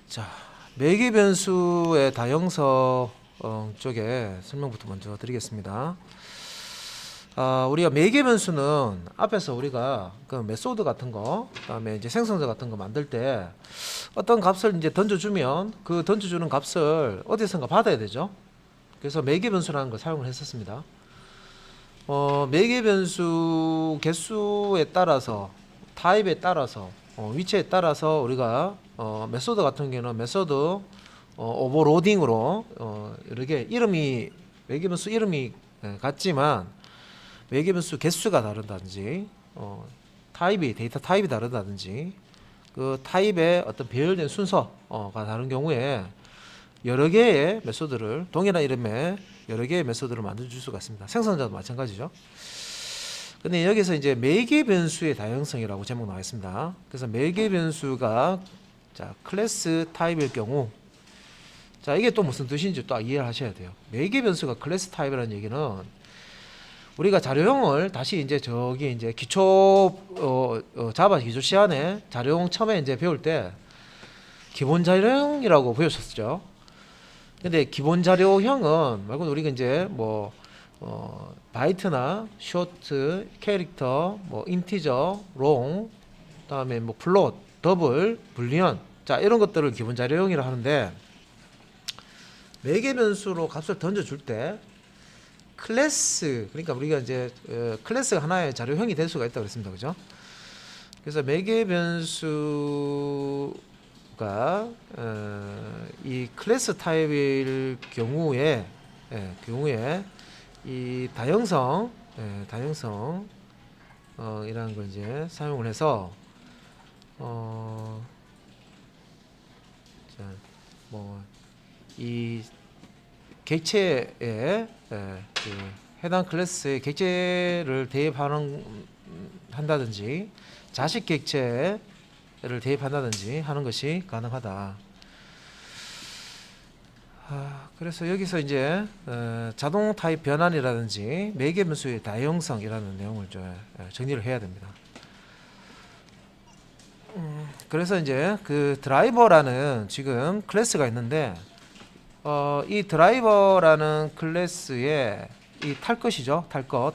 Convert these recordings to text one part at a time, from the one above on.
자, 매개 변수의 다형성 쪽에 설명부터 먼저 드리겠습니다. 우리가 매개 변수는 앞에서 우리가 그 메소드 같은 거, 그다음에 이제 생성자 같은 거 만들 때 어떤 값을 이제 던져주면 그 던져주는 값을 어디선가 받아야 되죠. 그래서 매개 변수라는 걸 사용을 했었습니다. 매개 변수 개수에 따라서, 타입에 따라서, 위치에 따라서 우리가 메소드 같은 경우는 메소드 오버로딩으로 이렇게 이름이 매개 변수 이름이 같지만 매개 변수 개수가 다르다든지 타입이 데이터 타입이 다르다든지 그 타입의 어떤 배열된 순서가 다른 경우에 여러 개의 메소드를 동일한 이름의 여러 개의 메소드를 만들어 줄 수가 있습니다. 생성자도 마찬가지죠. 근데 여기서 이제 매개 변수의 다양성이라고 제목 나와 있습니다. 그래서 매개 변수가 자, 클래스 타입일 경우 자, 이게 또 무슨 뜻인지 또 이해를 하셔야 돼요. 매개 변수가 클래스 타입이라는 얘기는 우리가 자료형을 다시 이제 저기 이제 기초 자바 기초 시간에 자료형 처음에 이제 배울 때 기본 자료형이라고 배우셨죠. 근데 기본 자료형은 말고 우리가 이제 뭐 바이트나 쇼트, 캐릭터, 뭐 인티저, 롱, 그다음에 뭐 플롯, 더블, 불리언, 자 이런 것들을 기본 자료형이라 하는데 매개 변수로 값을 던져줄 때 클래스, 그러니까 우리가 이제 클래스가 하나의 자료형이 될 수가 있다고 그랬습니다, 그죠? 그래서 매개 변수가 이 클래스 타입일 경우에 이 다형성 이라는 걸 이제 사용을 해서 이 객체에 그 해당 클래스의 객체를 한다든지 자식 객체를 대입한다든지 하는 것이 가능하다. 그래서 여기서 이제 자동 타입 변환이라든지 매개 변수의 다형성이라는 내용을 정리를 해야 됩니다. 그래서 이제 그 드라이버라는 지금 클래스가 있는데 이 드라이버라는 클래스에 이 탈 것이죠. 탈 것,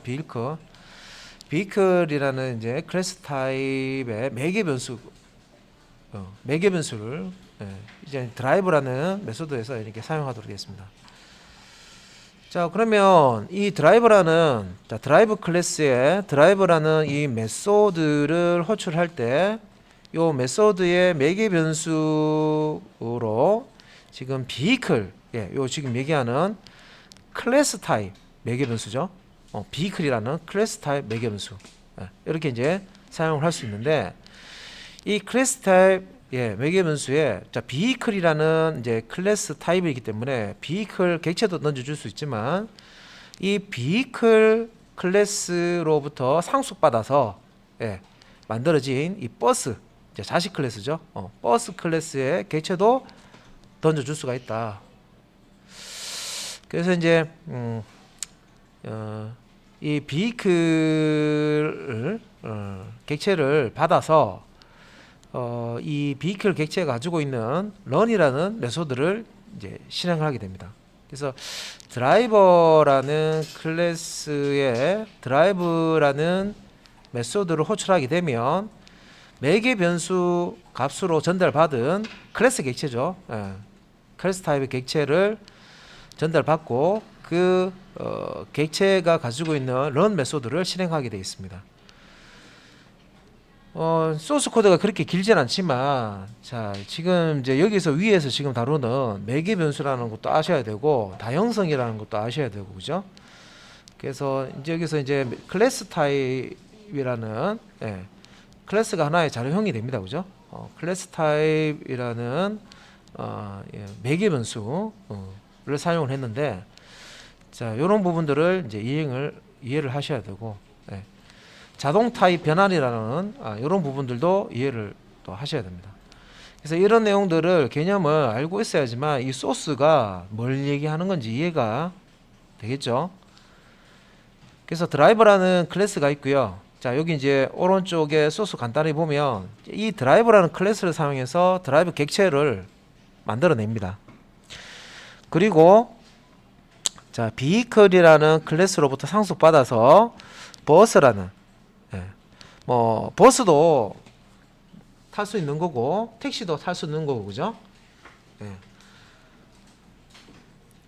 비클이라는 이제 클래스 타입의 매개 변수를 이제 드라이버라는 메소드에서 이렇게 사용하도록 되겠습니다. 자, 그러면 이 드라이버라는 드라이브 클래스에 드라이버라는 이 메소드를 호출할 때 요 메소드의 매개 변수로 지금 비클, 요 지금 얘기하는 클래스 타입 매개 변수죠. 비클이라는 클래스 타입 매개 변수. 이렇게 이제 사용을 할 수 있는데 이 클래스 타입 매개 변수에 비클이라는 이제 클래스 타입이기 때문에 비클 객체도 던져줄 수 있지만 이 비클 클래스로부터 상속받아서 만들어진 이 버스 이제 자식 클래스죠. 버스 클래스의 객체도 던져줄 수가 있다. 그래서 이제 이 비클 객체를 받아서 이 비클 객체가 가지고 있는 런이라는 메소드를 이제 실행을 하게 됩니다. 그래서 드라이버라는 클래스에 드라이브라는 메소드를 호출하게 되면 매개 변수 값으로 전달받은 클래스 객체죠. 클래스 타입의 객체를 전달받고 그 객체가 가지고 있는 런 메소드를 실행하게 되어 있습니다. 소스 코드가 그렇게 길진 않지만 자 지금 이제 여기서 위에서 지금 다루는 매개 변수라는 것도 아셔야 되고 다형성이라는 것도 아셔야 되고 그죠? 그래서 이제 여기서 이제 클래스 타입이라는 클래스가 하나의 자료형이 됩니다, 그죠? 클래스 타입이라는 매개 변수를 사용을 했는데 자 이런 부분들을 이제 이해를 하셔야 되고 자동 타입 변환이라는 이런 부분들도 이해를 또 하셔야 됩니다. 그래서 이런 내용들을 개념을 알고 있어야지만 이 소스가 뭘 얘기하는 건지 이해가 되겠죠. 그래서 드라이버라는 클래스가 있고요. 자 여기 이제 오른쪽에 소스 간단히 보면 이 드라이버라는 클래스를 사용해서 드라이버 객체를 만들어냅니다. 그리고 자, vehicle이라는 클래스로부터 상속받아서 버스라는, 예, 뭐 버스도 탈 수 있는 거고 택시도 탈 수 있는 거고, 그죠? 예.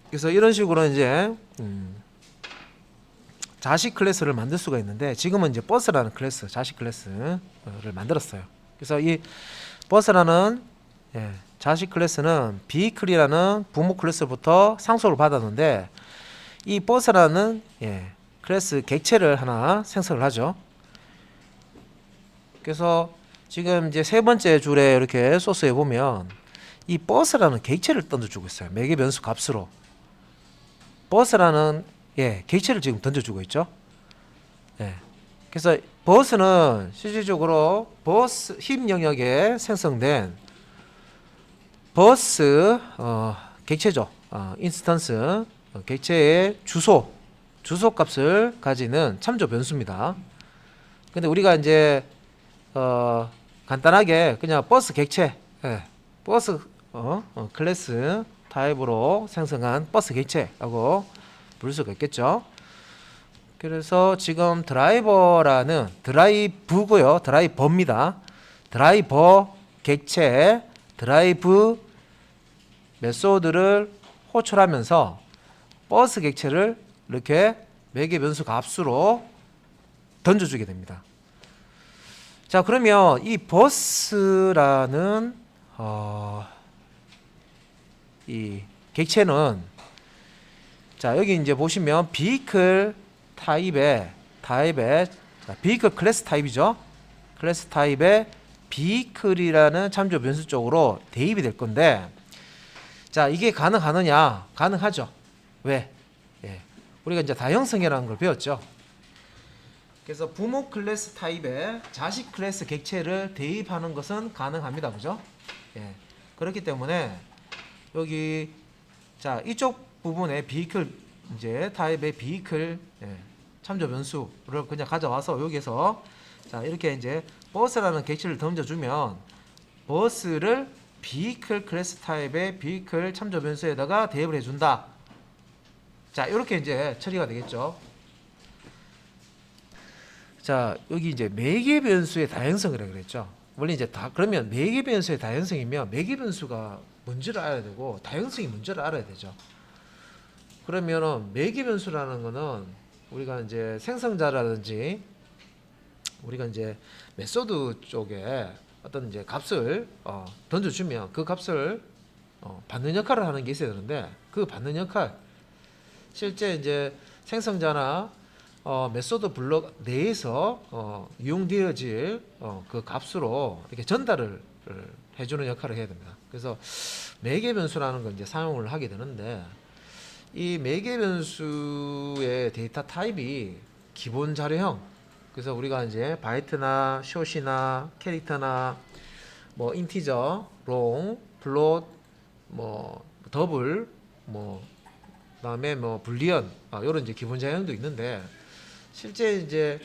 그래서 이런 식으로 이제 자식 클래스를 만들 수가 있는데, 지금은 이제 버스라는 클래스, 자식 클래스를 만들었어요. 그래서 이 버스라는, 예, 자식 클래스는 vehicle이라는 부모 클래스부터 상속을 받았는데, 이 버스라는, 예, 클래스 객체를 하나 생성을 하죠. 그래서 지금 이제 세 번째 줄에 이렇게 소스에 보면 이 버스라는 객체를 던져주고 있어요. 매개 변수 값으로 버스라는, 예, 객체를 지금 던져주고 있죠. 예. 그래서 버스는 실질적으로 버스 힙 영역에 생성된 버스 객체죠. 인스턴스 객체의 주소 값을 가지는 참조 변수입니다. 근데 우리가 이제 간단하게 그냥 버스 객체, 예, 버스 클래스 타입으로 생성한 버스 객체라고 부를 수가 있겠죠. 그래서 지금 드라이버라는 드라이브고요, 드라이버입니다. 드라이버 객체 드라이브 메소드를 호출하면서 버스 객체를 이렇게 매개 변수 값으로 던져주게 됩니다. 자, 그러면 이 버스라는 이 객체는, 자, 여기 이제 보시면 vehicle 타입의 vehicle 클래스 타입이죠. 클래스 타입의 vehicle이라는 참조 변수 쪽으로 대입이 될 건데, 자, 이게 가능하느냐? 가능하죠. 왜? 예, 우리가 이제 다형성이라는 걸 배웠죠. 그래서 부모 클래스 타입의 자식 클래스 객체를 대입하는 것은 가능합니다. 그죠? 예, 그렇기 때문에 여기, 자, 이쪽 부분에 vehicle 이제 타입의 vehicle, 예, 참조 변수를 그냥 가져와서 여기에서, 자, 이렇게 이제 버스라는 객체를 던져주면 버스를 vehicle 클래스 타입의 vehicle 참조 변수에다가 대입을 해준다. 자, 이렇게 이제 처리가 되겠죠. 자, 여기 이제 매개 변수의 다양성이라고 그랬죠. 원래 이제 그러면 매개 변수의 다양성이면 매개 변수가 뭔지를 알아야 되고 다양성이 뭔지를 알아야 되죠. 그러면은 매개 변수라는 거는 우리가 이제 생성자라든지 우리가 이제 메소드 쪽에 어떤 이제 값을 던져주면 그 값을 받는 역할을 하는 게 있어야 되는데, 그 받는 역할, 실제 이제 생성자나 메소드 블록 내에서 이용되어질 그 값으로 이렇게 전달을 해주는 역할을 해야 됩니다. 그래서 매개 변수라는 걸 이제 사용을 하게 되는데, 이 매개 변수의 데이터 타입이 기본 자료형. 그래서 우리가 이제 바이트나 숏이나 캐릭터나 뭐 인티저, 롱, 플롯, 뭐 더블, 뭐 그다음에 뭐 불리언, 이런 이제 기본 자료형도 있는데, 실제 이제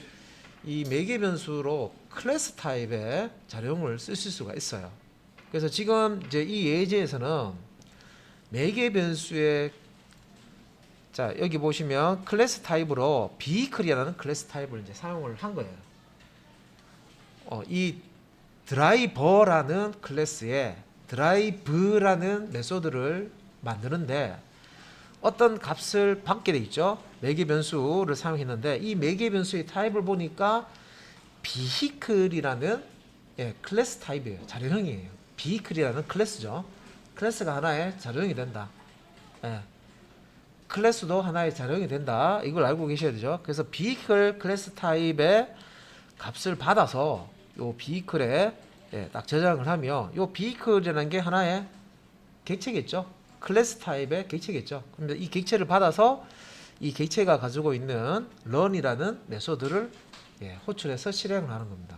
이 매개 변수로 클래스 타입의 자료형을 쓰실 수가 있어요. 그래서 지금 이제 이 예제에서는 매개 변수의, 자, 여기 보시면 클래스 타입으로 vehicle이라는 클래스 타입을 이제 사용을 한 거예요. 이 드라이버라는 클래스에 드라이브라는 메소드를 만드는데 어떤 값을 받게 돼 있죠. 매개 변수를 사용했는데 이 매개 변수의 타입을 보니까 vehicle이라는, 예, 클래스 타입이에요. 자료형이에요. vehicle이라는 클래스죠. 클래스가 하나의 자료형이 된다. 예. 클래스도 하나의 자료형이 된다. 이걸 알고 계셔야 되죠. 그래서 vehicle 클래스 타입의 값을 받아서 요 vehicle에, 예, 딱 저장을 하면 요 vehicle이라는 게 하나의 객체겠죠. 클래스 타입의 객체겠죠. 그런데 이 객체를 받아서 이 객체가 가지고 있는 run이라는 메소드를, 예, 호출해서 실행을 하는 겁니다.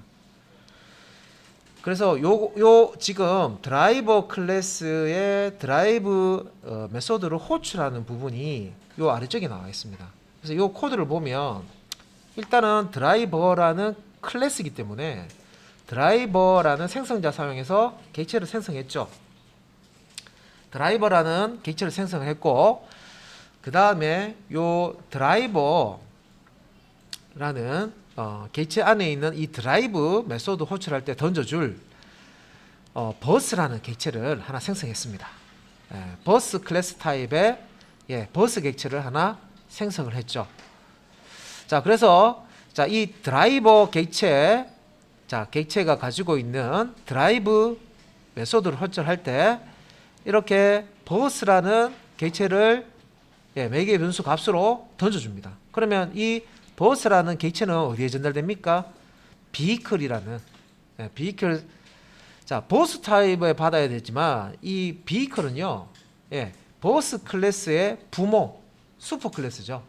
그래서 요 지금 드라이버 클래스의 드라이브 메소드를 호출하는 부분이 요 아래쪽에 나와 있습니다. 그래서 요 코드를 보면 일단은 드라이버라는 클래스이기 때문에 드라이버라는 생성자 사용해서 객체를 생성했죠. 드라이버라는 객체를 생성을 했고, 그 다음에 요 드라이버라는 객체 안에 있는 이 드라이브 메소드 호출할 때 던져줄 버스라는 객체를 하나 생성했습니다. 버스 클래스 타입의 버스 객체를 하나 생성을 했죠. 자, 그래서 자, 이 드라이버 객체, 자, 객체가 가지고 있는 드라이브 메소드를 호출할 때 이렇게 버스라는 객체를 매개 변수 값으로 던져줍니다. 그러면 이 버스라는 객체는 어디에 전달됩니까? 비클이라는 비클. 자, 버스 타입에 받아야 되지만 이 비클은요, 버스 클래스의 부모 슈퍼 클래스죠.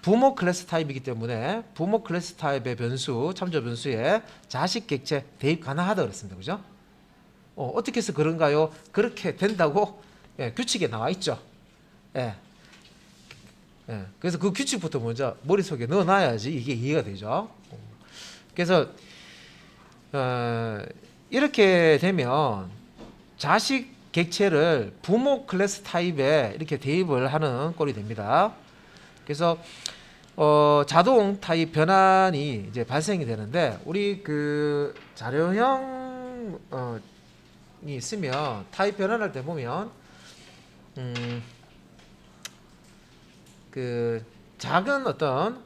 부모 클래스 타입이기 때문에 부모 클래스 타입의 변수, 참조 변수에 자식 객체 대입 가능하다 그랬습니다. 그죠? 어떻게 해서 그런가요? 그렇게 된다고 규칙에 나와 있죠. 그래서 그 규칙부터 먼저 머릿속에 넣어놔야지 이게 이해가 되죠. 그래서 이렇게 되면 자식 객체를 부모 클래스 타입에 이렇게 대입을 하는 꼴이 됩니다. 그래서 자동 타입 변환이 이제 발생이 되는데, 우리 그 자료형이 있으면 타입 변환할 때 보면 그 작은 어떤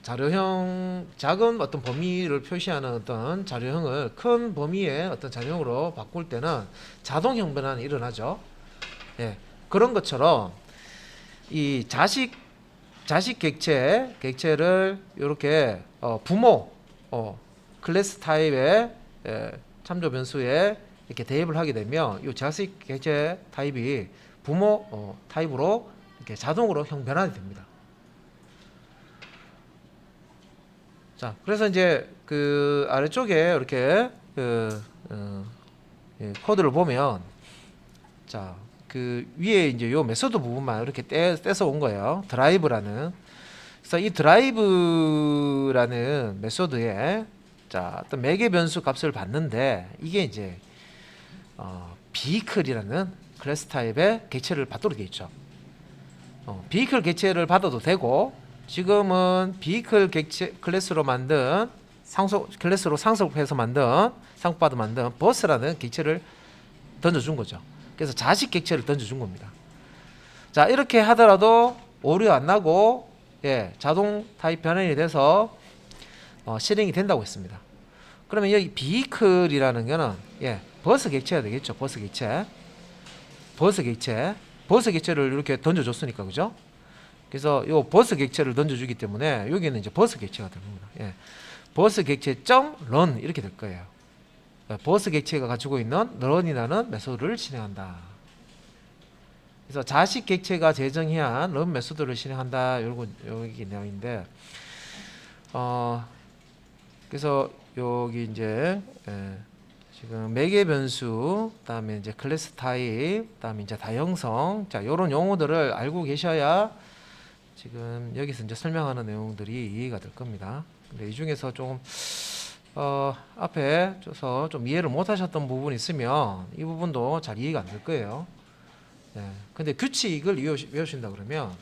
자료형, 작은 어떤 범위를 표시하는 어떤 자료형을 큰 범위의 어떤 자료형으로 바꿀 때는 자동형 변환이 일어나죠. 그런 것처럼 이 자식 객체를 이렇게 부모 클래스 타입의 참조 변수에 이렇게 대입을 하게 되면 이 자식 객체 타입이 부모 타입으로 이렇게 자동으로 형 변환이 됩니다. 자, 그래서 이제 그 아래쪽에 이렇게 코드를 보면, 자, 그 위에 이제 요 메소드 부분만 이렇게 떼서 온 거예요. 드라이브라는. 그래서 이 드라이브라는 메소드에 자, 어떤 매개 변수 값을 받는데, 이게 이제 비클이라는 클래스 타입의 객체를 받도록 되어 있죠. 비클 객체를 받아도 되고, 지금은 비클 객체 클래스로 만든 클래스로 상속해서 상속받아 만든 버스라는 객체를 던져준 거죠. 그래서 자식 객체를 던져준 겁니다. 자, 이렇게 하더라도 오류 안 나고 자동 타입 변환이 돼서 실행이 된다고 했습니다. 그러면 여기 비클이라는 거는 버스 객체가 되겠죠. 버스 객체를 이렇게 던져줬으니까, 그죠? 그래서 요 버스 객체를 던져주기 때문에 여기는 이제 버스 객체가 될 겁니다. 버스 객체 점 run 이렇게 될 거예요. 버스 객체가 가지고 있는 run이라는 메소드를 실행한다. 그래서 자식 객체가 재정해야 한 run 메소드를 실행한다. 여기 내용인데, 그래서 여기 이제 지금 매개 변수, 그다음에 이제 클래스 타입, 그다음에 이제 다형성, 자, 요런 용어들을 알고 계셔야 지금 여기서 이제 설명하는 내용들이 이해가 될 겁니다. 근데 이 중에서 좀 앞에 줘서 좀 이해를 못 하셨던 부분이 있으면 이 부분도 잘 이해가 안 될 거예요. 근데 규칙을 외우신다 그러면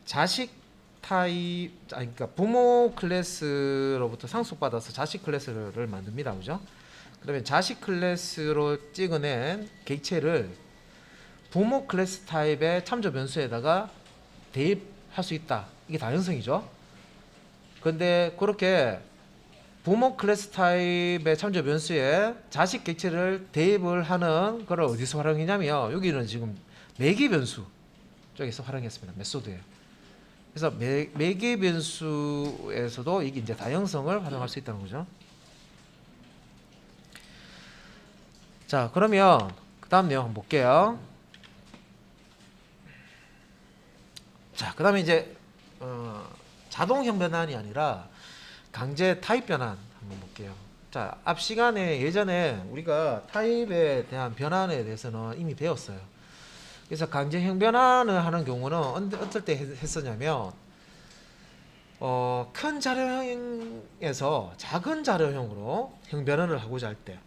자식 타입, 그러니까 부모 클래스로부터 상속받아서 자식 클래스를 만듭니다. 그죠? 그러면 자식 클래스로 찍어낸 객체를 부모 클래스 타입의 참조 변수에다가 대입할 수 있다. 이게 다형성이죠. 근데 그렇게 부모 클래스 타입의 참조 변수에 자식 객체를 대입을 하는 걸 어디서 활용했냐면, 여기는 지금 매개 변수 쪽에서 활용했습니다. 메소드에. 그래서 매개 변수에서도 이게 이제 다형성을 활용할 수 있다는 거죠. 자, 그러면 그 다음 내용 한번 볼게요. 자, 그 다음에 이제 자동형 변환이 아니라 강제 타입 변환 한번 볼게요. 자, 앞 시간에 예전에 우리가 타입에 대한 변환에 대해서는 이미 배웠어요. 그래서 강제형 변환을 하는 경우는 어떨 때 했었냐면, 큰 자료형에서 작은 자료형으로 형 변환을 하고자 할 때,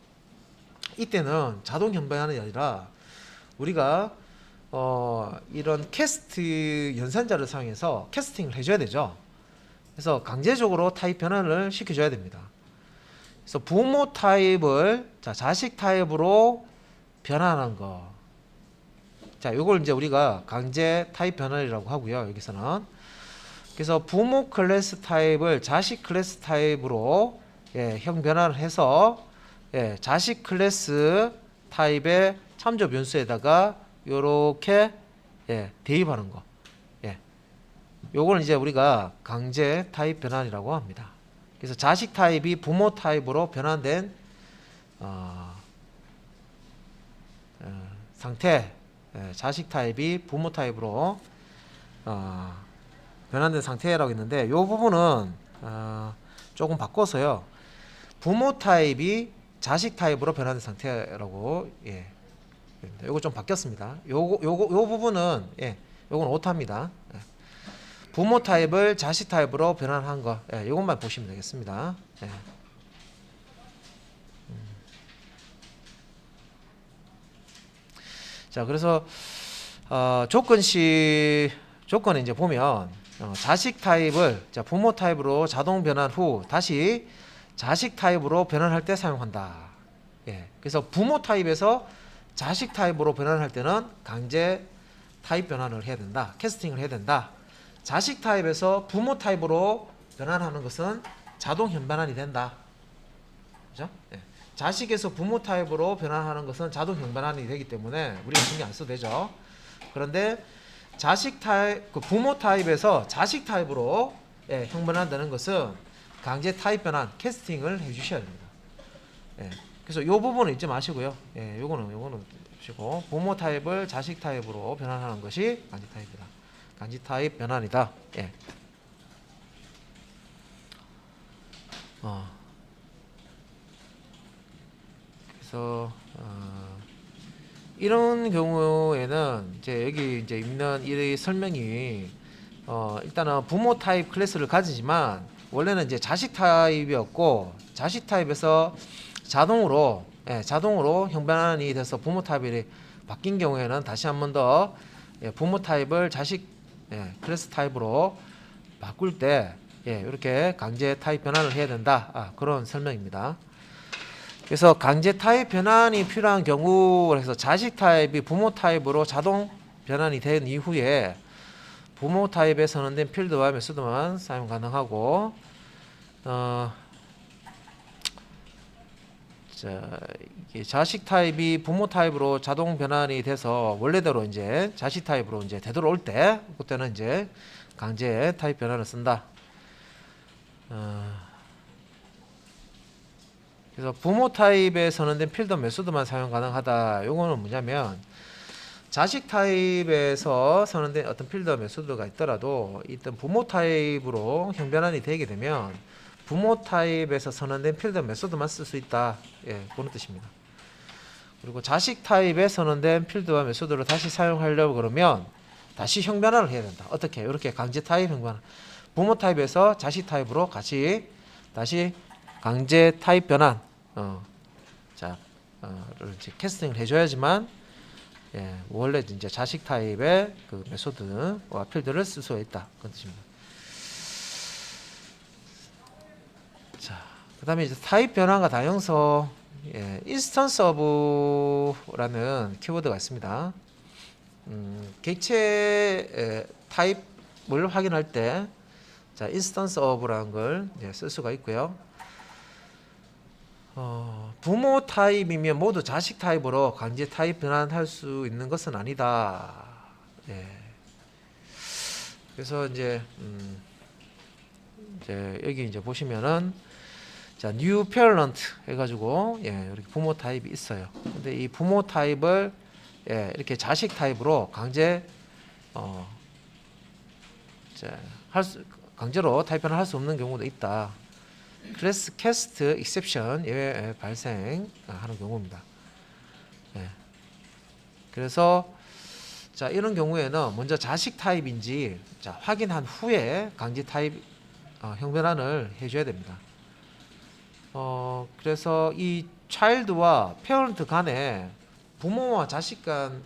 이때는 자동 형 변환이 아니라 우리가 이런 캐스트 연산자를 사용해서 캐스팅을 해줘야 되죠. 그래서 강제적으로 타입 변환을 시켜줘야 됩니다. 그래서 부모 타입을 자식 타입으로 변환하는 거. 자, 요걸 이제 우리가 강제 타입 변환이라고 하고요. 여기서는. 그래서 부모 클래스 타입을 자식 클래스 타입으로 형 변환을 해서 자식 클래스 타입의 참조 변수에다가 요렇게 대입하는 거. 요걸 이제 우리가 강제 타입 변환이라고 합니다. 그래서 자식 타입이 부모 타입으로 변환된 상태, 자식 타입이 부모 타입으로 변환된 상태라고 했는데, 요 부분은 조금 바꿔서요. 부모 타입이 자식 타입으로 변환된 상태라고 요거 좀 바뀌었습니다. 요 부분은 요건 오타입니다. 부모 타입을 자식 타입으로 변환한 거, 요것만 보시면 되겠습니다. 자, 그래서 조건을 이제 보면 자식 타입을 부모 타입으로 자동 변환 후 다시 자식 타입으로 변환할 때 사용한다. 그래서 부모 타입에서 자식 타입으로 변환할 때는 강제 타입 변환을 해야 된다. 캐스팅을 해야 된다. 자식 타입에서 부모 타입으로 변환하는 것은 자동 현변환이 된다. 그죠? 자식에서 부모 타입으로 변환하는 것은 자동 현변환이 되기 때문에 우리가 신경 안 써도 되죠. 그런데 자식 타입, 부모 타입에서 자식 타입으로 형변환되는 것은 강제 타입 변환, 캐스팅을 해주셔야 됩니다. 그래서 이 부분은 잊지 마시고요. 요거는 보시고, 부모 타입을 자식 타입으로 변환하는 것이 강제 타입이다. 강제 타입 변환이다. 그래서 이런 경우에는 이제 여기 이제 있는 이 설명이 일단은 부모 타입 클래스를 가지지만 원래는 이제 자식 타입이었고, 자식 타입에서 자동으로 형변환이 돼서 부모 타입이 바뀐 경우에는 다시 한 번 더 부모 타입을 자식 클래스 타입으로 바꿀 때 이렇게 강제 타입 변환을 해야 된다. 그런 설명입니다. 그래서 강제 타입 변환이 필요한 경우에서 자식 타입이 부모 타입으로 자동 변환이 된 이후에 부모 타입에 선언된 필드와 메소드만 사용 가능하고, 이게 자식 타입이 부모 타입으로 자동 변환이 돼서 원래대로 이제 자식 타입으로 이제 되돌아올 때, 그때는 이제 강제 타입 변환을 쓴다. 그래서 부모 타입에 선언된 필드 메소드만 사용 가능하다. 요거는 뭐냐면, 자식 타입에서 선언된 어떤 필드 메소드가 있더라도 일단 부모 타입으로 형변환이 되게 되면 부모 타입에서 선언된 필드 메소드만 쓸 수 있다. 그런 뜻입니다. 그리고 자식 타입에 선언된 필드와 메소드를 다시 사용하려고 그러면 다시 형변환을 해야 된다. 어떻게? 이렇게 강제 타입 형변환. 부모 타입에서 자식 타입으로 같이 다시 강제 타입 변환. 이제 캐스팅을 해줘야지만 원래 이제 자식 타입의 그 메소드와 필드를 쓸 수가 있다. 그런 뜻입니다. 자, 그다음에 이제 타입 변환과 다형서, 인스턴스 오브라는 키워드가 있습니다. 객체 타입을 확인할 때, 인스턴스 오브라는 걸 쓸 수가 있고요. 부모 타입이면 모두 자식 타입으로 강제 타입 변환할 수 있는 것은 아니다. 그래서 이제 여기 이제 보시면은 new parent 해가지고 이렇게 부모 타입이 있어요. 근데 이 부모 타입을 이렇게 자식 타입으로 강제로 타입 변환할 수 없는 경우도 있다. 클래스 캐스트 익셉션 예외 발생하는 경우입니다. 그래서 이런 경우에는 먼저 자식 타입인지 확인한 후에 강제 타입 형변환을 해줘야 됩니다. 그래서 이 차일드와 페어런트 간에 부모와 자식 간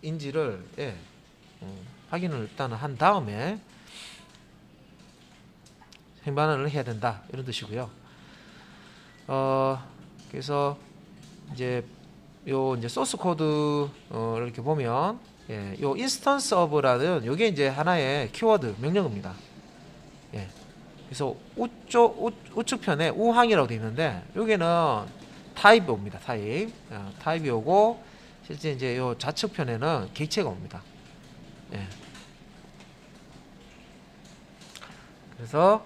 인지를 확인을 일단 한 다음에 행반환을 해야 된다 이런 뜻이고요. 그래서 이제 이제 소스 코드 이렇게 보면 요 인스턴스 오브라는 요게 이제 하나의 키워드 명령어입니다. 그래서 우측 편에 우항이라고 되어 있는데 여기는 타입이 옵니다. 타입이 오고 실제 이제 요 좌측 편에는 객체가 옵니다. 그래서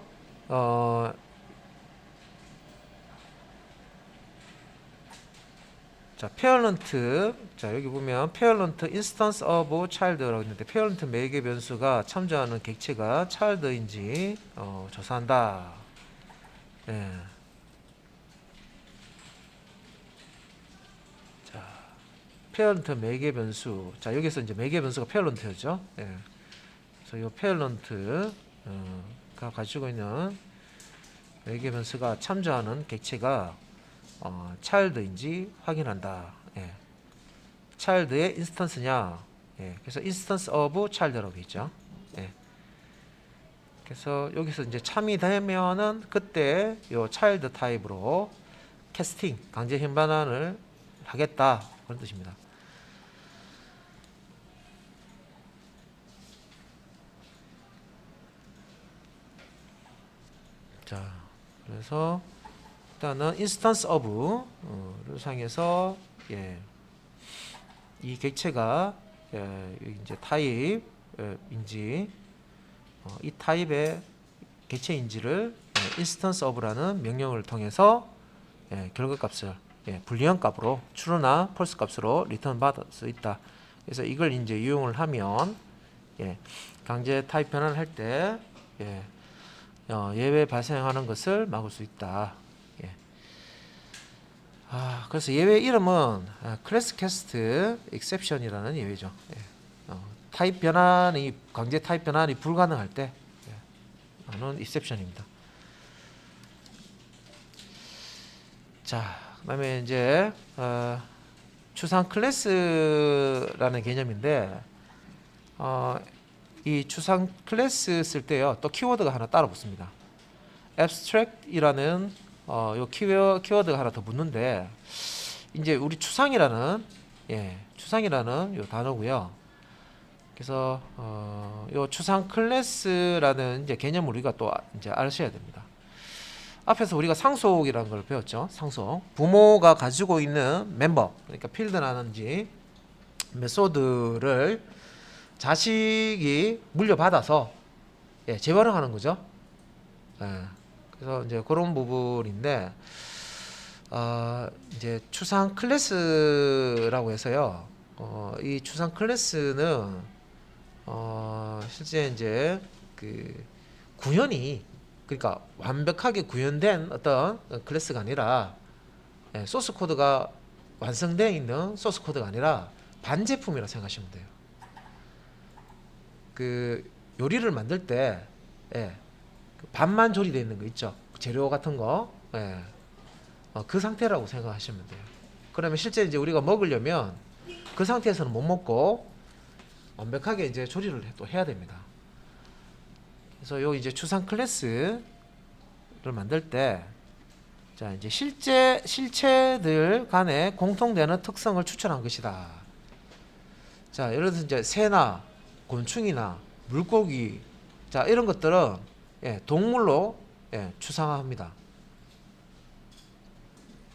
자, 페어런트. 자, 여기 보면 페어런트 인스턴스 오브 차일드라고 있는데 페어런트 매개 변수가 참조하는 객체가 차일드인지 조사한다. 자, 페어런트 매개 변수. 자, 여기서 이제 매개 변수가 페어런트였죠. 그래서 이 페어런트가 가지고 있는 매개 변수가 참조하는 객체가 차일드인지 확인한다. 차일드의 인스턴스냐. 그래서 인스턴스 오브 차일드라고 있죠. 그래서 여기서 이제 참이 되면은 그때 요 차일드 타입으로 캐스팅 강제 행반환을 하겠다 그런 뜻입니다. 자, 그래서 일단은 인스턴스 오브를 상에서 이 객체가 이제 타입인지 이 타입의 객체인지를 인스턴스 오브라는 명령을 통해서 결과값을 불리한 값으로 true나 false 값으로 리턴 받을 수 있다. 그래서 이걸 이제 이용을 하면 강제 타입 변환을 할 때 예외 발생하는 것을 막을 수 있다. 그래서 예외 이름은 클래스 캐스트 익셉션이라는 예외죠. 타입 변환이 강제 타입 변환이 불가능할 때 하는 익셉션입니다. 자, 그다음에 이제 추상 클래스라는 개념인데 이 추상 클래스 쓸 때요 또 키워드가 하나 따라 붙습니다. abstract이라는 요 키워드가 하나 더 붙는데 이제 우리 추상이라는 요 단어고요. 그래서 요 추상 클래스라는 이제 개념을 우리가 또 이제 아셔야 됩니다. 앞에서 우리가 상속이라는 걸 배웠죠. 상속. 부모가 가지고 있는 멤버, 그러니까 필드라든지 메소드를 자식이 물려받아서 재활용하는 거죠. 그래서 이제 그런 부분인데 이제 추상 클래스라고 해서요. 이 추상 클래스는 실제 이제 그 구현이 그러니까 완벽하게 구현된 어떤 클래스가 아니라 소스 코드가 완성되어 있는 소스 코드가 아니라 반제품이라 생각하시면 돼요. 그 요리를 만들 때 반만 조리되어 있는 거 있죠. 재료 같은 거. 그 상태라고 생각하시면 돼요. 그러면 실제 이제 우리가 먹으려면 그 상태에서는 못 먹고 완벽하게 이제 조리를 또 해야 됩니다. 그래서 요 이제 추상 클래스를 만들 때 자, 이제 실체들 간에 공통되는 특성을 추천한 것이다. 자, 예를 들어서 이제 새나 곤충이나 물고기 자, 이런 것들은 동물로 추상화합니다.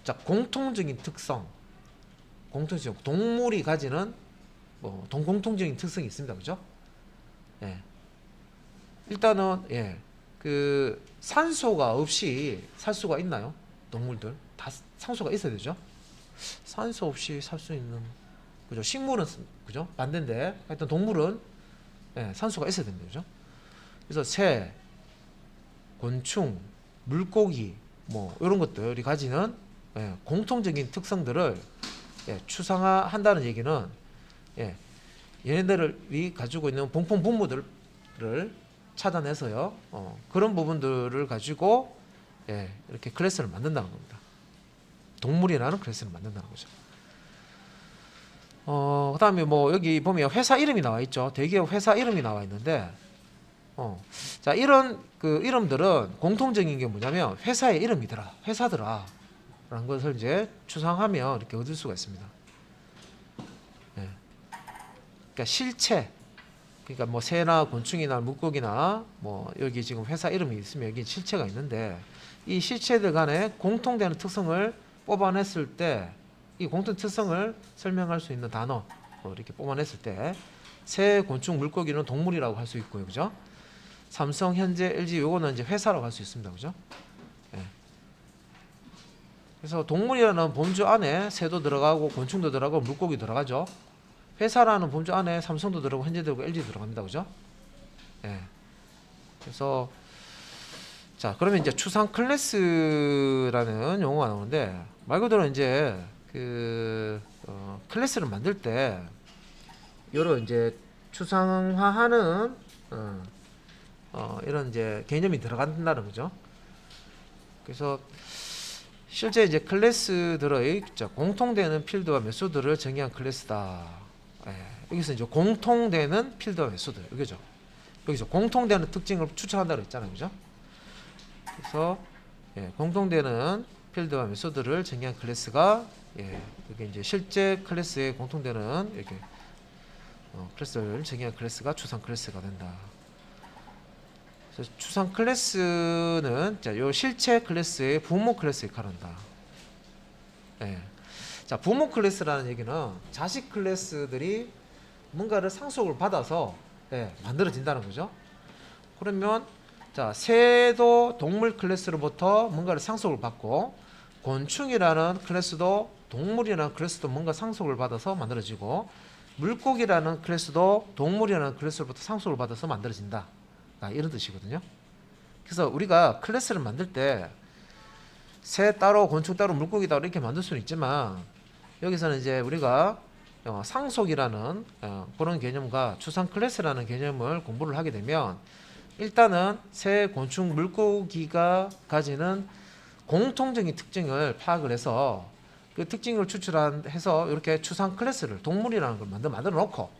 자, 공통적인 특성, 동물이 가지는 뭐 공통적인 특성이 있습니다, 그죠? 일단은 그 산소가 없이 살 수가 있나요? 동물들 다 산소가 있어야 되죠. 산소 없이 살 수 있는 그죠? 식물은 그죠? 반대인데 하여튼 동물은 산소가 있어야 됩니다, 그죠? 그래서 새, 곤충, 물고기 뭐 이런 것들이 가지는 공통적인 특성들을 추상화한다는 얘기는 얘네들이 가지고 있는 봉품 분모들을 찾아내서요 그런 부분들을 가지고 이렇게 클래스를 만든다는 겁니다. 동물이라는 클래스를 만든다는 거죠. 그다음에 뭐 여기 보면 회사 이름이 나와 있죠. 대기업 회사 이름이 나와 있는데, 자 이런 그 이름들은 공통적인 게 뭐냐면 회사의 이름이더라, 회사더라라는 것을 이제 추상하면 이렇게 얻을 수가 있습니다. 예. 그러니까 실체, 그러니까 뭐 새나 곤충이나 물고기나 뭐 여기 지금 회사 이름이 있으면 여기 실체가 있는데 이 실체들 간에 공통되는 특성을 뽑아냈을 때 이 공통 특성을 설명할 수 있는 단어 이렇게 뽑아냈을 때 새, 곤충, 물고기는 동물이라고 할 수 있고요, 그죠? 삼성, 현재, LG 요거는 이제 회사라고 할 수 있습니다, 그죠? 예. 그래서 동물이라는 범주 안에 새도 들어가고 곤충도 들어가고 물고기 들어가죠. 회사라는 범주 안에 삼성도 들어가고 현재 들어가고 LG 들어갑니다, 그죠? 예. 그래서 자 그러면 이제 추상 클래스라는 용어가 나오는데 말 그대로 이제 그 클래스를 만들 때 여러 이제 추상화하는 이런 이제 개념이 들어간다는 거죠. 그래서 실제 이제 클래스들의 공통되는 필드와 메소드를 정의한 클래스다. 예, 여기서 이제 공통되는 필드와 메소드 이거죠. 여기서 공통되는 특징을 추천한다고 했잖아요, 그죠? 그래서 예, 공통되는 필드와 메소드를 정의한 클래스가 이게 이제 실제 클래스에 공통되는 이렇게 클래스를 정의한 클래스가 추상 클래스가 된다. 그래서 추상 클래스는 요 실체 클래스의 부모 클래스 역할을 한다. 예. 자, 부모 클래스라는 얘기는 자식 클래스들이 뭔가를 상속을 받아서 만들어진다는 거죠. 그러면 자, 새도 동물 클래스로부터 뭔가를 상속을 받고 곤충이라는 클래스도 동물이라는 클래스도 뭔가 상속을 받아서 만들어지고 물고기라는 클래스도 동물이라는 클래스로부터 상속을 받아서 만들어진다. 이런 뜻이거든요. 그래서 우리가 클래스를 만들 때 새 따로 곤충 따로 물고기 따로 이렇게 만들 수는 있지만 여기서는 이제 우리가 상속이라는 그런 개념과 추상 클래스라는 개념을 공부를 하게 되면 일단은 새, 곤충, 물고기가 가지는 공통적인 특징을 파악을 해서 그 특징을 추출해서 이렇게 추상 클래스를 동물이라는 걸 만들어 놓고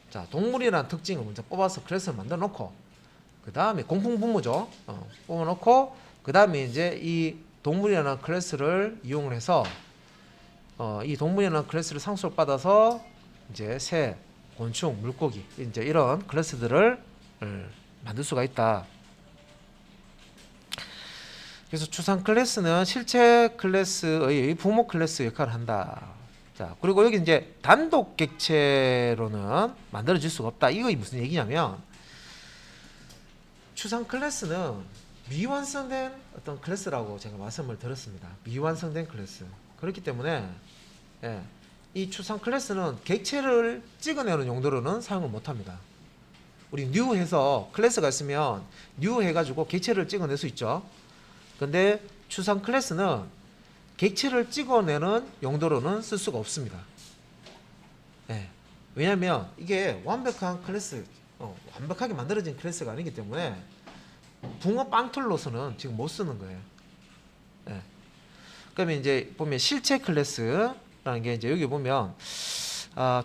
자 동물이라는 특징을 먼저 뽑아서 클래스를 만들어 놓고 그 다음에 공통분모죠. 뽑아 놓고 그 다음에 이제 이 동물이라는 클래스를 이용을 해서 이 동물이라는 클래스를 상속 받아서 이제 새, 곤충, 물고기 이제 이런 클래스들을 만들 수가 있다. 그래서 추상 클래스는 실체 클래스의 부모 클래스 역할을 한다. 자, 그리고 여기 이제 단독 객체로는 만들어질 수가 없다. 이거 무슨 얘기냐면 추상 클래스는 미완성된 어떤 클래스라고 제가 말씀을 드렸습니다. 미완성된 클래스. 그렇기 때문에 이 추상 클래스는 객체를 찍어내는 용도로는 사용을 못합니다. 우리 new 해서 클래스가 있으면 new 해가지고 객체를 찍어낼 수 있죠. 근데 추상 클래스는 객체를 찍어내는 용도로는 쓸 수가 없습니다. 왜냐하면 이게 완벽한 클래스, 완벽하게 만들어진 클래스가 아니기 때문에 붕어 빵툴로서는 지금 못 쓰는 거예요. 그러면 이제 보면 실체 클래스라는 게 이제 여기 보면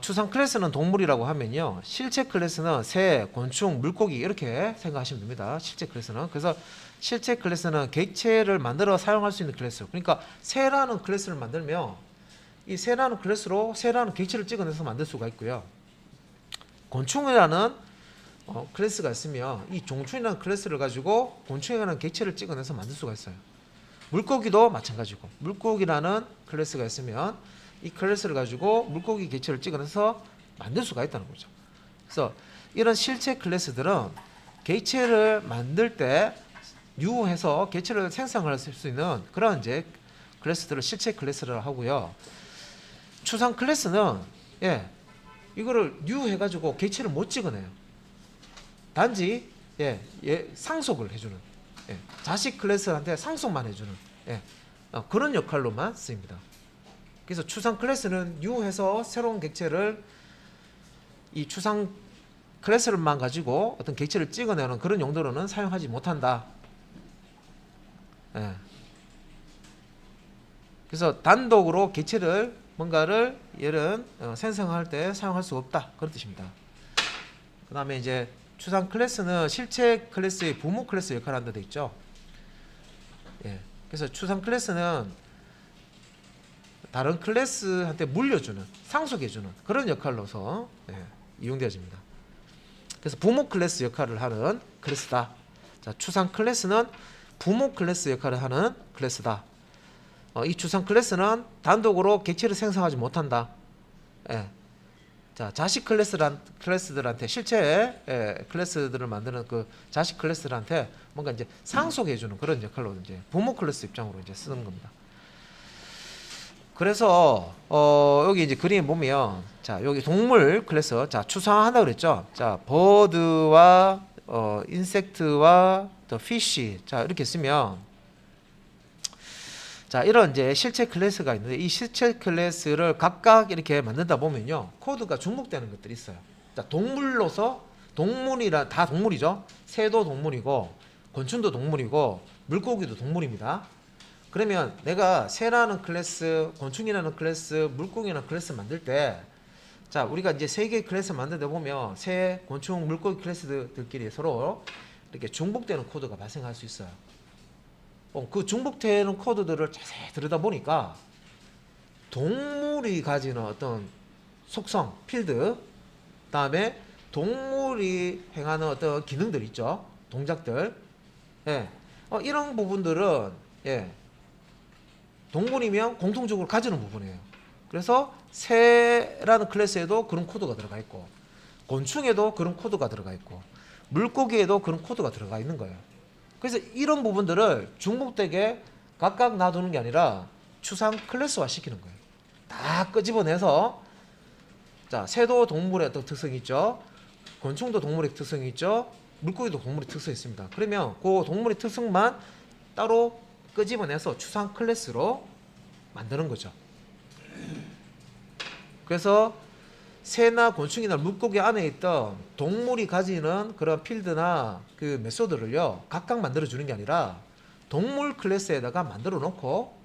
추상 클래스는 동물이라고 하면요. 실체 클래스는 새, 곤충, 물고기 이렇게 생각하시면 됩니다. 실체 클래스는. 그래서 실체 클래스는 객체를 만들어 사용할 수 있는 클래스. 그러니까 새라는 클래스를 만들면 이 새라는 클래스로 새라는 객체를 찍어내서 만들 수가 있고요. 곤충이라는 클래스가 있으면 이 종충이라는 클래스를 가지고 곤충이라는 객체를 찍어내서 만들 수가 있어요. 물고기도 마찬가지고 물고기라는 클래스가 있으면 이 클래스를 가지고 물고기 객체를 찍어내서 만들 수가 있다는 거죠. 그래서 이런 실체 클래스들은 객체를 만들 때 뉴해서 객체를 생성할 수 있는 그런 이제 클래스들을 실체 클래스라고 하고요. 추상 클래스는 이거를 뉴 해가지고 객체를 못 찍어내요. 단지 상속을 해주는 자식 클래스한테 상속만 해주는 그런 역할로만 쓰입니다. 그래서 추상 클래스는 뉴 해서 새로운 객체를 이 추상 클래스를만 가지고 어떤 객체를 찍어내는 그런 용도로는 사용하지 못한다. 그래서 단독으로 객체를 뭔가를 얘는 생성할 때 사용할 수 없다 그런 뜻입니다. 그 다음에 이제 추상 클래스는 실체 클래스의 부모 클래스 역할을 한다 돼 있죠. 예. 그래서 추상 클래스는 다른 클래스한테 물려주는, 상속해주는 그런 역할로서 이용되어집니다. 그래서 부모 클래스 역할을 하는 클래스다. 자, 추상 클래스는 부모 클래스 역할을 하는 클래스다. 이 추상 클래스는 단독으로 객체를 생성하지 못한다. 예. 자, 자식 클래스들한테 실제 클래스들을 만드는 그 자식 클래스들한테 뭔가 이제 상속해주는 그런 역할로 이제 부모 클래스 입장으로 이제 쓰는 겁니다. 그래서 여기 이제 그림 보면 자 여기 동물 클래스 자 추상한다 그랬죠. 자 버드와 인섹트와 더 피쉬 자 이렇게 쓰면 자 이런 이제 실체 클래스가 있는데 이 실체 클래스를 각각 이렇게 만든다 보면요 코드가 중복되는 것들이 있어요. 자 동물로서 동물이라 다 동물이죠. 새도 동물이고 곤충도 동물이고 물고기도 동물입니다. 그러면 내가 새라는 클래스, 곤충이라는 클래스, 물고기라는 클래스 만들 때, 자 우리가 이제 세 개의 클래스 만들다 보면 새, 곤충, 물고기 클래스들끼리 서로 이렇게 중복되는 코드가 발생할 수 있어요. 그 중복되는 코드들을 자세히 들여다 보니까 동물이 가지는 어떤 속성, 필드, 다음에 동물이 행하는 어떤 기능들 있죠, 동작들, 예, 이런 부분들은 예. 동물이면 공통적으로 가지는 부분이에요. 그래서 새라는 클래스에도 그런 코드가 들어가 있고 곤충에도 그런 코드가 들어가 있고 물고기에도 그런 코드가 들어가 있는 거예요. 그래서 이런 부분들을 중복되게 각각 놔두는 게 아니라 추상 클래스화 시키는 거예요. 다 끄집어내서 자 새도 동물의 어떤 특성이 있죠. 곤충도 동물의 특성이 있죠. 물고기도 동물의 특성이 있습니다. 그러면 그 동물의 특성만 따로 끄집어내서 추상 클래스로 만드는 거죠. 그래서 새나 곤충이나 물고기 안에 있던 동물이 가지는 그런 필드나 그 메소드를요 각각 만들어 주는 게 아니라 동물 클래스에다가 만들어 놓고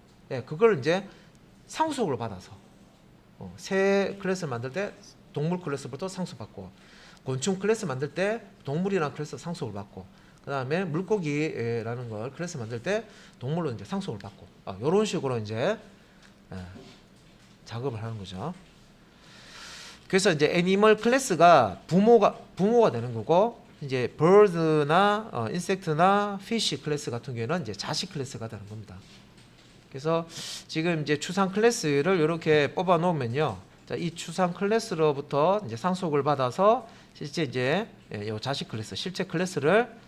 그걸 이제 상속을 받아서 새 클래스를 만들 때 동물 클래스부터 상속받고 곤충 클래스 만들 때 동물이라는 클래스 상속을 받고 그 다음에 물고기라는 걸 클래스 만들 때 동물로 이제 상속을 받고 이런 식으로 이제 작업을 하는 거죠. 그래서 이제 애니멀 클래스가 부모가 되는 거고 이제 bird나 인섹트나 fish 클래스 같은 경우에는 이제 자식 클래스가 되는 겁니다. 그래서 지금 이제 추상 클래스를 이렇게 뽑아 놓으면요, 자, 이 추상 클래스로부터 이제 상속을 받아서 실제 이제 이 자식 클래스, 실제 클래스를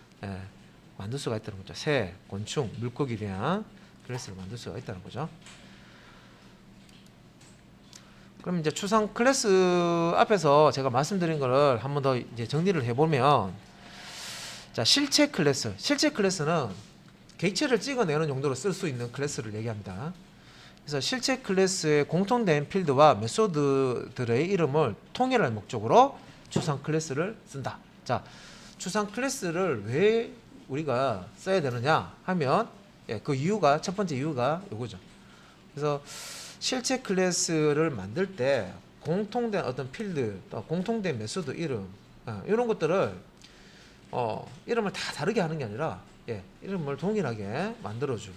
만들 수가 있다는 거죠. 새, 곤충, 물고기에 대한 클래스를 만들 수가 있다는 거죠. 그럼 이제 추상 클래스 앞에서 제가 말씀드린 거를 한 번 더 이제 정리를 해보면, 자 실체 클래스는 객체를 찍어내는 용도로 쓸 수 있는 클래스를 얘기합니다. 그래서 실체 클래스의 공통된 필드와 메소드들의 이름을 통일할 목적으로 추상 클래스를 쓴다. 자, 추상 클래스를 왜 우리가 써야 되느냐 하면 그 이유가 첫 번째 이유가 이거죠. 그래서 실체 클래스를 만들 때 공통된 어떤 필드, 또 공통된 메소드 이름 이런 것들을 이름을 다 다르게 하는 게 아니라 이름을 동일하게 만들어주,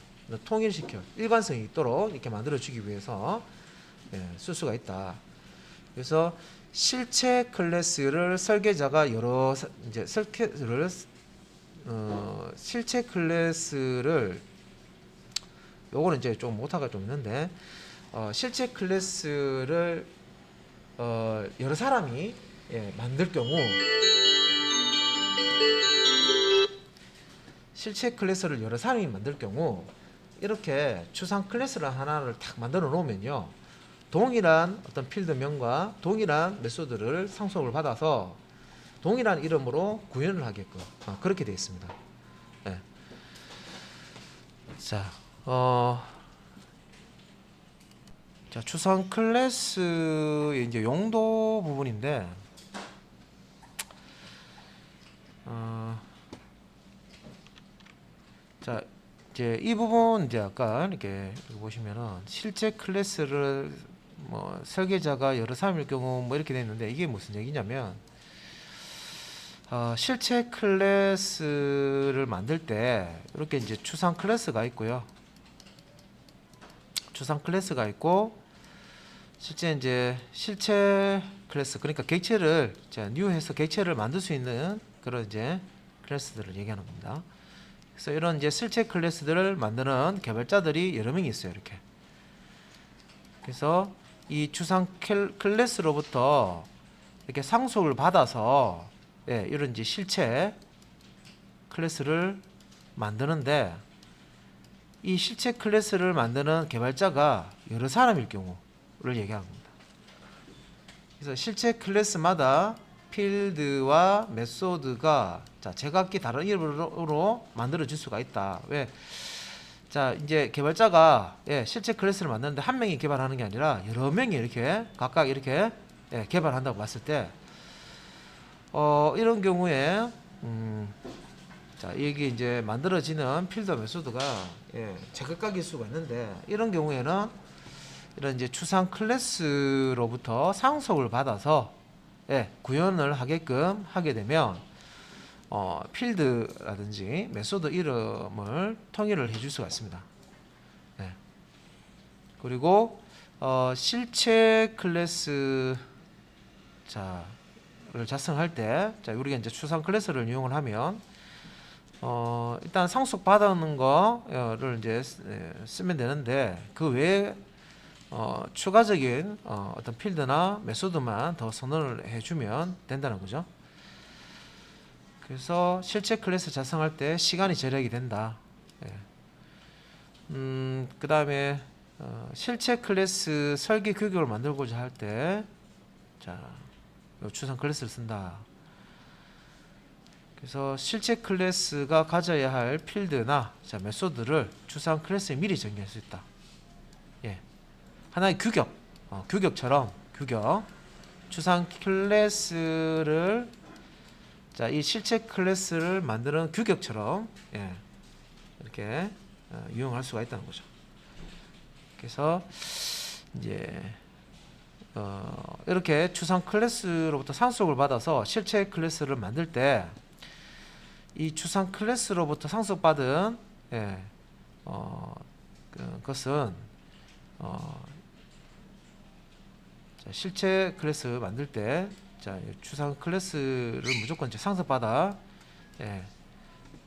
통일시켜 일관성이 있도록 이렇게 만들어주기 위해서 쓸 수가 있다. 그래서 실체 클래스를 설계자가 이제 실체 클래스를 요거는 이제 좀 오타가 좀 있는데 실체 클래스를 여러 사람이 만들 경우 실체 클래스를 여러 사람이 만들 경우 이렇게 추상 클래스를 하나를 딱 만들어 놓으면요, 동일한 어떤 필드명과 동일한 메소드를 상속을 받아서 동일한 이름으로 구현을 하게끔 그렇게 되어 있습니다. 네. 자, 자 추상 클래스의 이제 용도 부분인데, 자 이제 이 부분 이제 아까 이렇게 보시면은 실제 클래스를 뭐 설계자가 여러 사람일 경우 뭐 이렇게 돼 있는데 이게 무슨 얘기냐면 실체 클래스를 만들 때 이렇게 이제 추상 클래스가 있고요. 추상 클래스가 있고 실제 이제 실체 클래스 그러니까 객체를 뉴해서 객체를 만들 수 있는 그런 이제 클래스들을 얘기하는 겁니다. 그래서 이런 이제 실체 클래스들을 만드는 개발자들이 여러 명이 있어요. 이렇게. 그래서 이 추상 클래스로부터 이렇게 상속을 받아서 이런 이제 실체 클래스를 만드는데 이 실체 클래스를 만드는 개발자가 여러 사람일 경우를 얘기하는 겁니다. 그래서 실체 클래스마다 필드와 메소드가 제각기 다른 이름으로 만들어질 수가 있다. 왜? 자, 이제 개발자가 실체 클래스를 만드는데 한 명이 개발하는 게 아니라 여러 명이 이렇게 각각 이렇게 개발한다고 봤을 때 이런 경우에 자, 이게 이제 만들어지는 필드 메소드가 제각각일 수가 있는데 이런 경우에는 이런 이제 추상 클래스로부터 상속을 받아서 구현을 하게끔 하게 되면 필드라든지 메소드 이름을 통일을 해줄 수가 있습니다. 그리고 실체 클래스 를 작성할 때 우리가 이제 추상 클래스를 이용을 하면 일단 상속 받는 거를 이제 쓰면 되는데 그 외에 추가적인 어떤 필드나 메소드만 더 선언을 해주면 된다는 거죠. 그래서 실체 클래스 작성할 때 시간이 절약이 된다. 그 다음에 실체 클래스 설계 규격을 만들고자 할 때 추상 클래스를 쓴다. 그래서 실체 클래스가 가져야 할 필드나 메소드를 추상 클래스에 미리 정의할 수 있다. 하나의 규격처럼 추상 클래스를 이 실체 클래스를 만드는 규격처럼 이렇게 이용할 수가 있다는 거죠. 그래서 이제 이렇게 추상 클래스로부터 상속을 받아서 실체 클래스를 만들 때 이 추상 클래스로부터 상속받은 그것은 실체 클래스 만들 때 추상 클래스를 무조건 이제 상속받아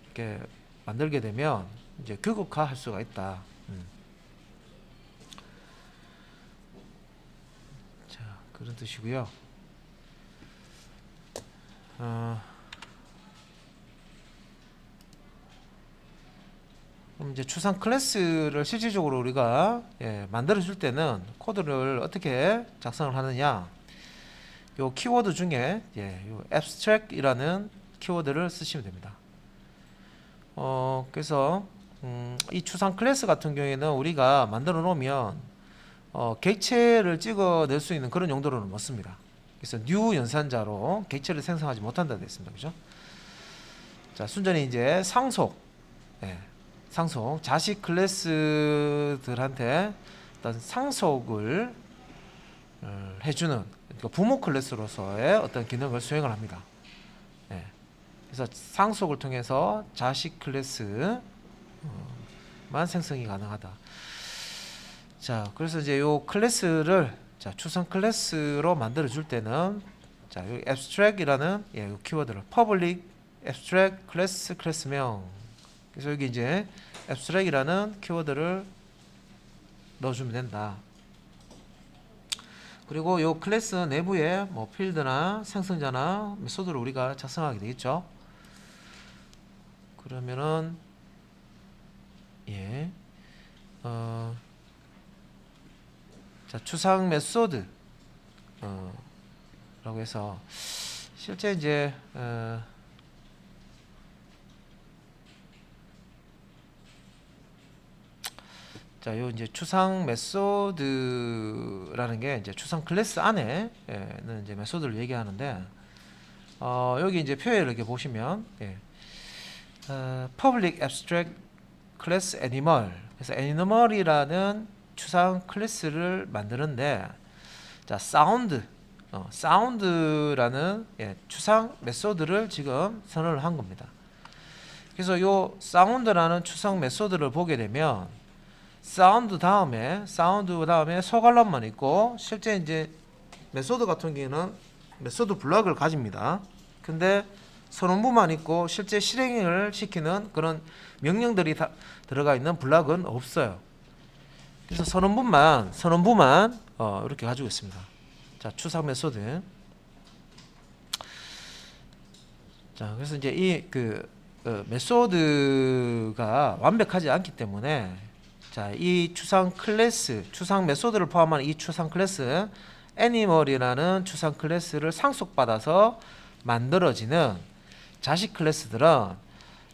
이렇게 만들게 되면 이제 규격화할 수가 있다. 자, 그런 뜻이고요. 그럼 이제 추상 클래스를 실질적으로 우리가 만들어 줄 때는 코드를 어떻게 작성을 하느냐? 요 키워드 중에 요 abstract이라는 키워드를 쓰시면 됩니다. 그래서 이 추상 클래스 같은 경우에는 우리가 만들어 놓으면 객체를 찍어낼 수 있는 그런 용도로는 못 씁니다. 그래서 new 연산자로 객체를 생성하지 못한다 됐습니다. 그죠? 자, 순전히 이제 상속 자식 클래스들한테 어떤 상속을 해주는 그러니까 부모 클래스로서의 어떤 기능을 수행을 합니다. 그래서 상속을 통해서 자식 클래스만 생성이 가능하다. 자, 그래서 이제 요 클래스를 추상 클래스로 만들어 줄 때는 요 abstract이라는 요 키워드를 public abstract 클래스명. 그래서 여기 이제 abstract이라는 키워드를 넣어주면 된다. 그리고 요 클래스 내부에 뭐 필드나 생성자나 메소드를 우리가 작성하게 되겠죠. 그러면은 추상 메소드 라고 해서 실제 이제 요 이제 추상 메소드라는 게 이제 추상 클래스 안에는 이제 메소드를 얘기하는데 여기 이제 표현을 이렇게 보시면 public abstract class animal 그래서 animal이라는 추상 클래스를 만드는데 자, 사운드라는 추상 메소드를 지금 선언을 한 겁니다. 그래서 요 사운드라는 추상 메소드를 보게 되면 사운드 다음에 소갈람만 있고, 실제 이제 메소드 같은 경우는 메소드 블럭을 가집니다. 근데 선언부만 있고 실제 실행을 시키는 그런 명령들이 다 들어가 있는 블럭은 없어요. 그래서 선언부만 이렇게 가지고 있습니다. 자, 추상 메소드. 자, 그래서 이제 이 메소드가 완벽하지 않기 때문에, 자, 이 추상 메소드를 포함한 이 추상 클래스 애니멀이라는 추상 클래스를 상속받아서 만들어지는 자식 클래스들은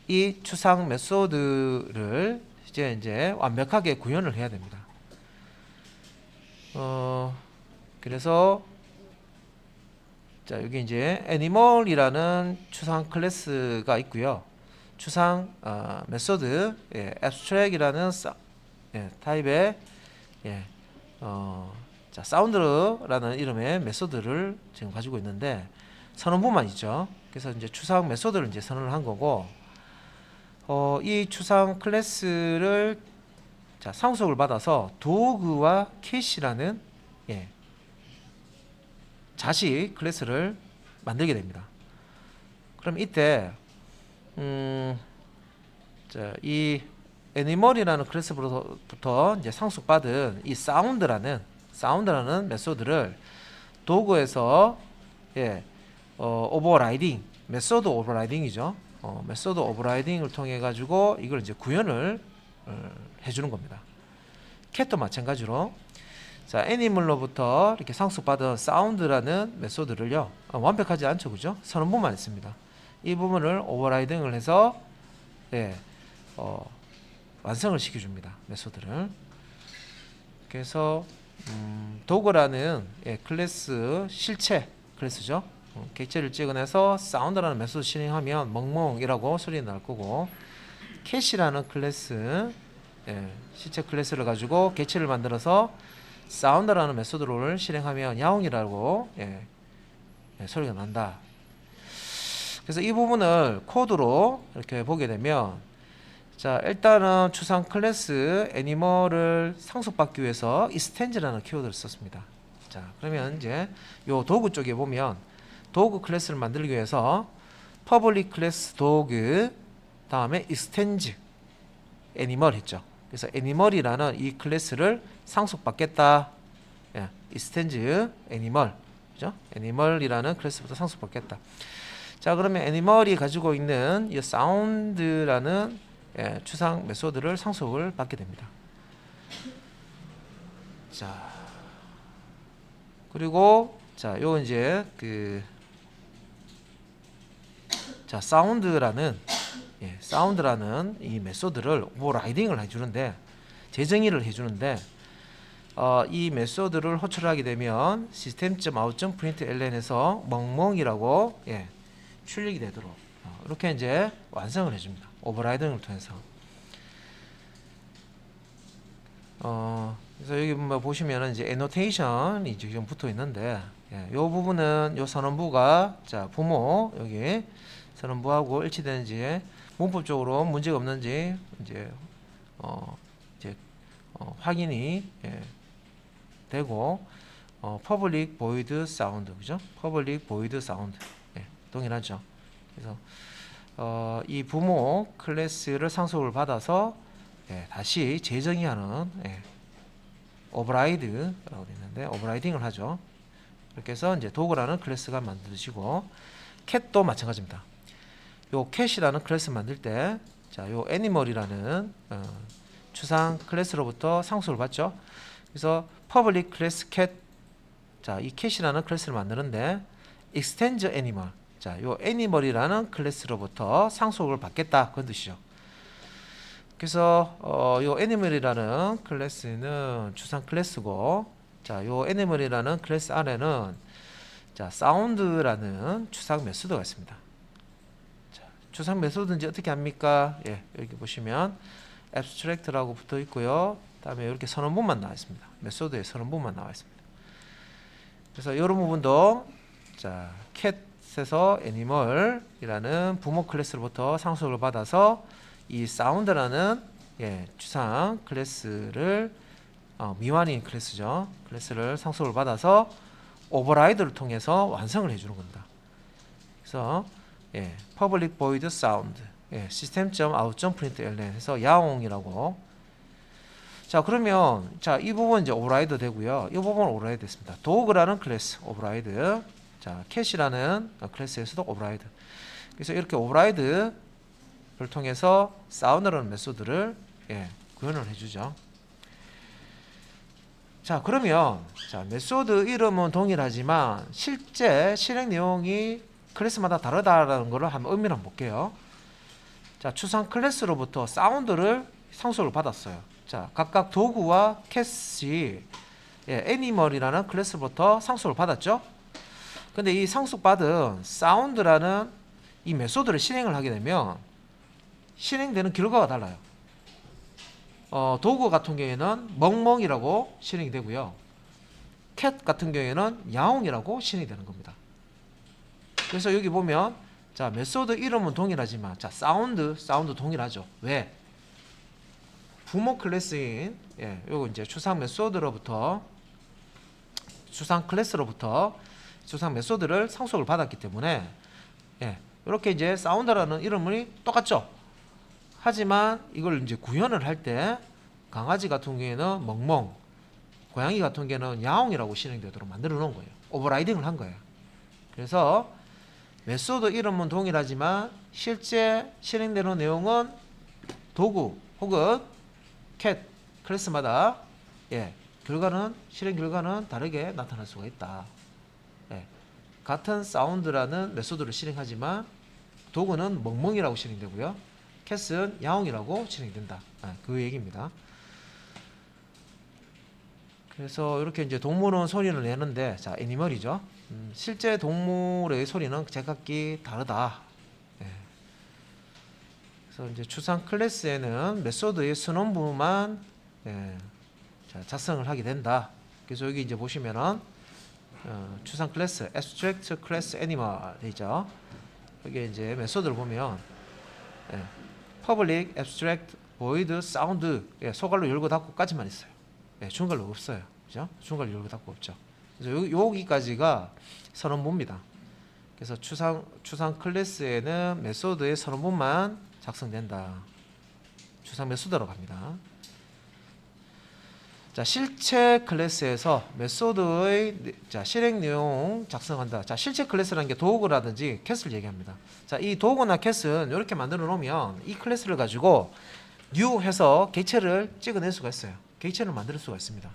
이 추상 메소드를 이제 완벽하게 구현을 해야 됩니다. 그래서 자, 여기 이제 애니멀이라는 추상 클래스가 있고요. 추상 메소드, abstract이라는 타입의 자, 사운드라는 이름의 메소드를 지금 가지고 있는데 선언부만 있죠. 그래서 이제 추상 메소드를 이제 선언을 한 거고, 이 추상 클래스를 자, 상속을 받아서 도그와 캣이라는 자식 클래스를 만들게 됩니다. 그럼 이때 자, 이 애니멀이라는 클래스부터 이제 상속받은 이 사운드라는 메소드를 도구에서 오버라이딩, 메소드 오버라이딩이죠. 메소드 오버라이딩을 통해 가지고 이걸 이제 구현을 해주는 겁니다. 캣도 마찬가지로, 자, 애니멀로부터 이렇게 상속받은 사운드라는 메소드를요, 완벽하지 않죠, 그죠? 선언부만 있습니다. 이 부분을 오버라이딩을 해서 완성을 시켜줍니다, 메소드를. 그래서 도그라는 클래스 실체 클래스죠. 객체를 찍어내서 사운드라는 메소드 실행하면 멍멍이라고 소리 날 거고, 캣이라는 클래스 실체 클래스를 가지고 객체를 만들어서 사운드라는 메소드를 실행하면 야옹이라고 소리가 난다. 그래서 이 부분을 코드로 이렇게 보게 되면, 자, 일단은 추상 클래스 애니멀을 상속받기 위해서 extend라는 키워드를 썼습니다. 자, 그러면 이제 요 도구 쪽에 보면 도구 클래스를 만들기 위해서 public 클래스 도구 다음에 extend 애니멀 했죠. 그래서 애니멀이라는 이 클래스를 상속받겠다. extend 애니멀, 그죠? 애니멀이라는 클래스부터 상속받겠다. 자, 그러면 애니멀이 가지고 있는 이 사운드라는 추상 메소드를 상속을 받게 됩니다. 자, 그리고 자, 요 이제 자, 사운드라는 이 메소드를 오버라이딩을 해주는데, 재정의를 해주는데, 이 메소드를 호출하게 되면 system.out.println에서 멍멍이라고 출력이 되도록 이렇게 이제 완성을 해줍니다. 오버라이딩을 통해서. 그래서 여기 보시면은 이제 annotation이 지금 붙어 있는데, 이 부분은 요 선언부가, 자, 부모 여기 선언부하고 일치되는지, 문법적으로 문제가 없는지 이제 확인이 되고, public void sound, 그죠? public void sound 동일하죠. 그래서 이 부모 클래스를 상속을 받아서 다시 재정의하는 오버라이드라고 되어 있는데, 오버라이딩을 하죠. 이렇게 해서 이제 도구라는 클래스가 만들어지고, 캣도 마찬가지입니다. 요 캣이라는 클래스 만들 때, 자, 요 애니멀이라는 추상 클래스로부터 상속을 받죠. 그래서 public class cat, 자, 이 캣이라는 클래스를 만드는데 extend animal, 자, 요 애니멀이라는 클래스로부터 상속을 받겠다, 그런 뜻이죠. 그래서 요 애니멀이라는 클래스는 추상 클래스고, 자, 요 애니멀이라는 클래스 안에는 자, 사운드라는 추상 메소드가 있습니다. 자, 추상 메소드는 이제 어떻게 합니까? 여기 보시면 abstract라고 붙어 있고요. 다음에 이렇게 선언부만 나와 있습니다. 메소드에 선언부만 나와 있습니다. 그래서 이런 부분도 자 캣에서 애니멀이라는 부모 클래스로부터 상속을 받아서 이 사운드라는 추상 클래스를 미완인 클래스죠. 클래스를 상속을 받아서 오버라이드를 통해서 완성을 해주는 겁니다. 그래서 public void sound system.out.println 해서 야옹이라고. 자 그러면 이 부분 이제 오버라이드 되고요. 이 부분 오버라이드 됐습니다. dog라는 클래스 오버라이드. 자 cat이라는 클래스에서도 오버라이드. 그래서 이렇게 오버라이드를 통해서 sound라는 메소드를 구현을 해주죠. 자 그러면 메소드 이름은 동일하지만 실제 실행 내용이 클래스마다 다르다라는 것을 한번 의미를 한번 볼게요. 자 추상 클래스로부터 사운드를 상속을 받았어요. 자 각각 도구와 캣이 애니멀이라는 클래스로부터 상속을 받았죠. 근데 이 상속받은 사운드라는 이 메소드를 실행을 하게 되면 실행되는 결과가 달라요. 도구 같은 경우에는 멍멍이라고 실행이 되고요. 캣 같은 경우에는 야옹이라고 실행이 되는 겁니다. 그래서 여기 보면 메소드 이름은 동일하지만 사운드 동일하죠. 왜? 부모 클래스인 요거 이제 추상 메소드로부터 추상 클래스로부터 추상 메소드를 상속을 받았기 때문에 이렇게 이제 사운드라는 이름이 똑같죠. 하지만 이걸 이제 구현을 할 때 강아지 같은 경우에는 멍멍, 고양이 같은 경우에는 야옹이라고 실행되도록 만들어 놓은 거예요. 오버라이딩을 한 거예요. 그래서 메소드 이름은 동일하지만 실제 실행되는 내용은 도구 혹은 캣 클래스마다 실행 결과는 다르게 나타날 수가 있다. 같은 사운드라는 메소드를 실행하지만 도구는 멍멍이라고 실행되고요. 캣은 야옹이라고 실행된다. 그 얘기입니다. 그래서 이렇게 이제 동물은 소리를 내는데 애니멀이죠. 실제 동물의 소리는 제각기 다르다. 그래서 이제 추상 클래스에는 메소드의 선언부만 작성을 하게 된다. 그래서 여기 이제 보시면은 추상 클래스 abstract class animal 되죠. 여기 이제 메소드를 보면 public abstract void sound 소갈로 열고 닫고까지만 있어요. 중괄로 없어요. 그죠? 중괄로 열고 닫고 없죠. 그래서 여기까지가 선언부입니다. 그래서 추상 클래스에는 메소드의 선언부만 작성된다. 추상 메소드라고 합니다. 실체 클래스에서 메소드의 실행 내용 작성한다. 실체 클래스라는 게 도구라든지 캣을 얘기합니다. 이 도구나 캣은 이렇게 만들어 놓으면 이 클래스를 가지고 new 해서 객체를 찍어낼 수가 있어요. 객체를 만들 수가 있습니다.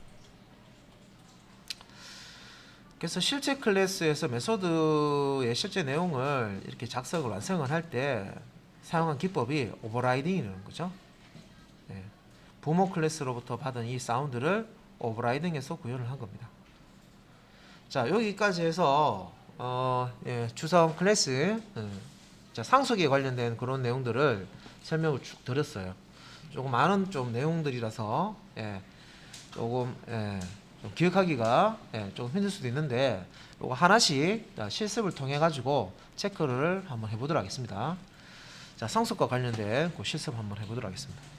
그래서 실체 클래스에서 메소드의 실제 내용을 이렇게 작성을 완성을 할 때 사용한 기법이 오버라이딩이라는 거죠. 부모 클래스로부터 받은 이 사운드를 오버라이딩해서 구현을 한 겁니다. 여기까지 해서 추상 클래스 상속에 관련된 그런 내용들을 설명을 쭉 드렸어요. 조금 많은 내용들이라서 조금 좀 기억하기가 조금 힘들 수도 있는데 요거 하나씩 실습을 통해 가지고 체크를 한번 해보도록 하겠습니다. 상속과 관련된 그 실습 한번 해보도록 하겠습니다.